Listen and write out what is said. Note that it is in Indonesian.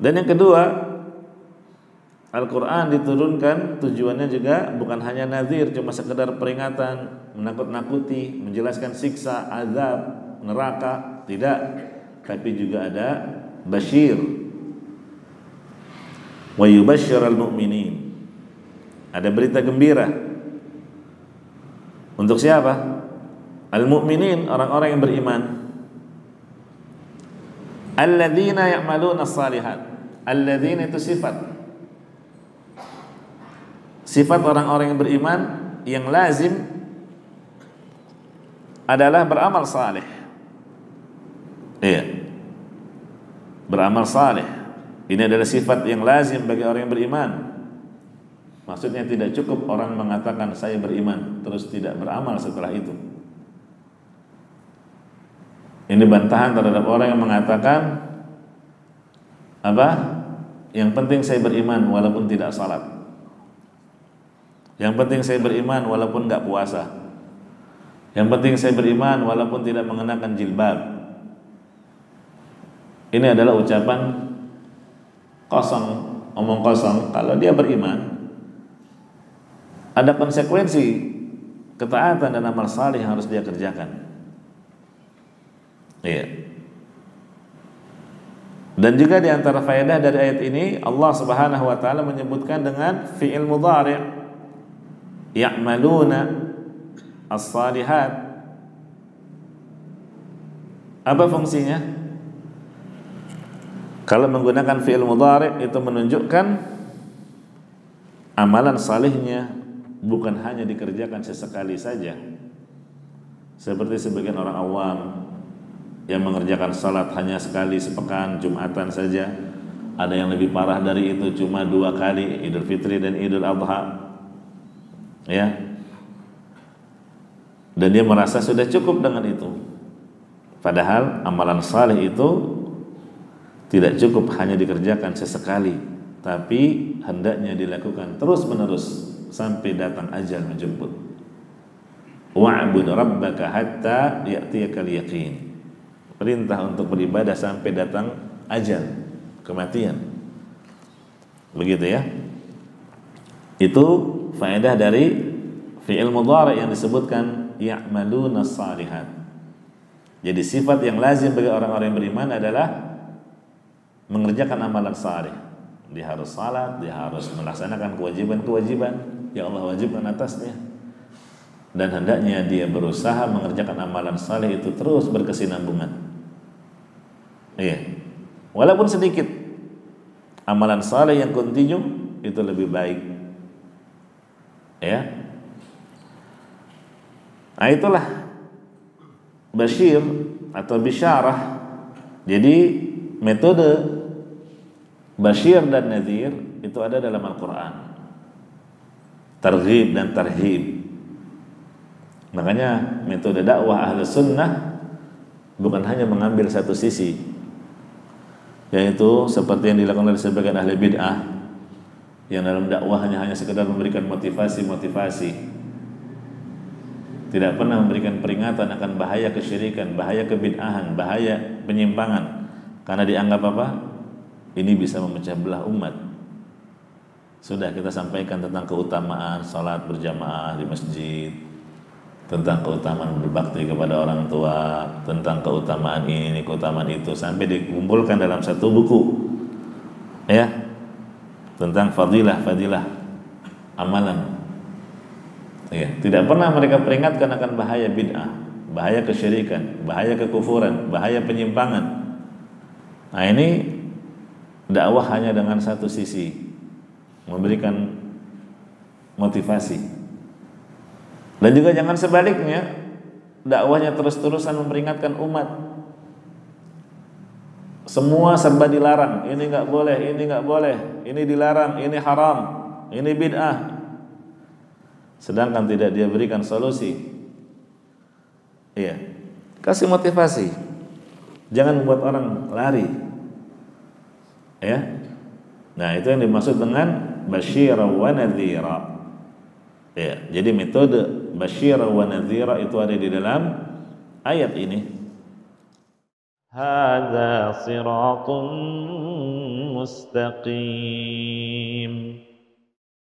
Dan yang kedua, Al-Quran diturunkan tujuannya juga bukan hanya nadhir, cuma sekedar peringatan, menakut-nakuti, menjelaskan siksa, azab, neraka, tidak, tapi juga ada basyir. Wa yubashsyiral mu'minin. Ada berita gembira. Untuk siapa? Al-mu'minin, orang-orang yang beriman. Alladzina ya'maluna as-salihat. Alladzina itu sifat. Sifat orang-orang yang beriman yang lazim adalah beramal saleh. Iya. Beramal saleh. Ini adalah sifat yang lazim bagi orang yang beriman. Maksudnya tidak cukup orang mengatakan saya beriman terus tidak beramal setelah itu. Ini bantahan terhadap orang yang mengatakan apa? Yang penting saya beriman walaupun tidak salat. Yang penting saya beriman walaupun enggak puasa. Yang penting saya beriman walaupun tidak mengenakan jilbab. Ini adalah ucapan kosong, omong kosong. Kalau dia beriman, ada konsekuensi ketaatan dan amal saleh yang harus dia kerjakan. Iya. Dan juga di antara faedah dari ayat ini, Allah Subhanahu wa taala menyebutkan dengan fi'il mudhari', ya'maluna as-salihat. Apa fungsinya? Kalau menggunakan fi'il mudhari' itu menunjukkan amalan salihnya bukan hanya dikerjakan sesekali saja, seperti sebagian orang awam yang mengerjakan salat hanya sekali sepekan, Jumatan saja. Ada yang lebih parah dari itu, cuma 2 kali, Idul Fitri dan Idul Adha. Ya. Dan dia merasa sudah cukup dengan itu. Padahal amalan saleh itu tidak cukup hanya dikerjakan sesekali, tapi hendaknya dilakukan terus-menerus sampai datang ajal menjemput. Wa'bud rabbaka hatta ya'tiyakal yaqin. Perintah untuk beribadah sampai datang ajal, kematian. Begitu ya. Itu faedah dari fi'il mudhari' yang disebutkan ya'maluna as-salihat. Jadi sifat yang lazim bagi orang-orang yang beriman adalah mengerjakan amalan saleh. Dia harus salat, dia harus melaksanakan kewajiban-kewajiban yang Allah wajibkan atasnya. Dan hendaknya dia berusaha mengerjakan amalan saleh itu terus berkesinambungan. Iya. Walaupun sedikit, amalan saleh yang kontinu itu lebih baik. Ya. Nah, itulah basyir atau bisyarah. Jadi metode basyir dan nadhir itu ada dalam Al-Quran. Targhib dan tarhib. Makanya metode dakwah ahli sunnah bukan hanya mengambil satu sisi, yaitu seperti yang dilakukan oleh sebagian ahli bid'ah yang dalam dakwahnya hanya sekedar memberikan motivasi-motivasi, tidak pernah memberikan peringatan akan bahaya kesyirikan, bahaya kebid'ahan, bahaya penyimpangan, karena dianggap apa? Ini bisa memecah belah umat. Sudah kita sampaikan tentang keutamaan salat berjamaah di masjid, tentang keutamaan berbakti kepada orang tua, tentang keutamaan ini, keutamaan itu, sampai dikumpulkan dalam satu buku, ya, tentang fadilah amalan. Ya, tidak pernah mereka peringatkan akan bahaya bid'ah, bahaya kesyirikan, bahaya kekufuran, bahaya penyimpangan. Nah, ini dakwah hanya dengan satu sisi, memberikan motivasi. Dan juga jangan sebaliknya, dakwahnya terus-terusan memperingatkan umat. Semua serba dilarang, ini nggak boleh, ini nggak boleh, ini dilarang, ini haram, ini bid'ah. Sedangkan tidak dia berikan solusi. Iya, kasih motivasi. Jangan membuat orang lari. Ya. Nah, itu yang dimaksud dengan basyira wa nadhira. Ya, jadi metode basyira wa nadhira itu ada di dalam ayat ini. Hadza siratun مستقيم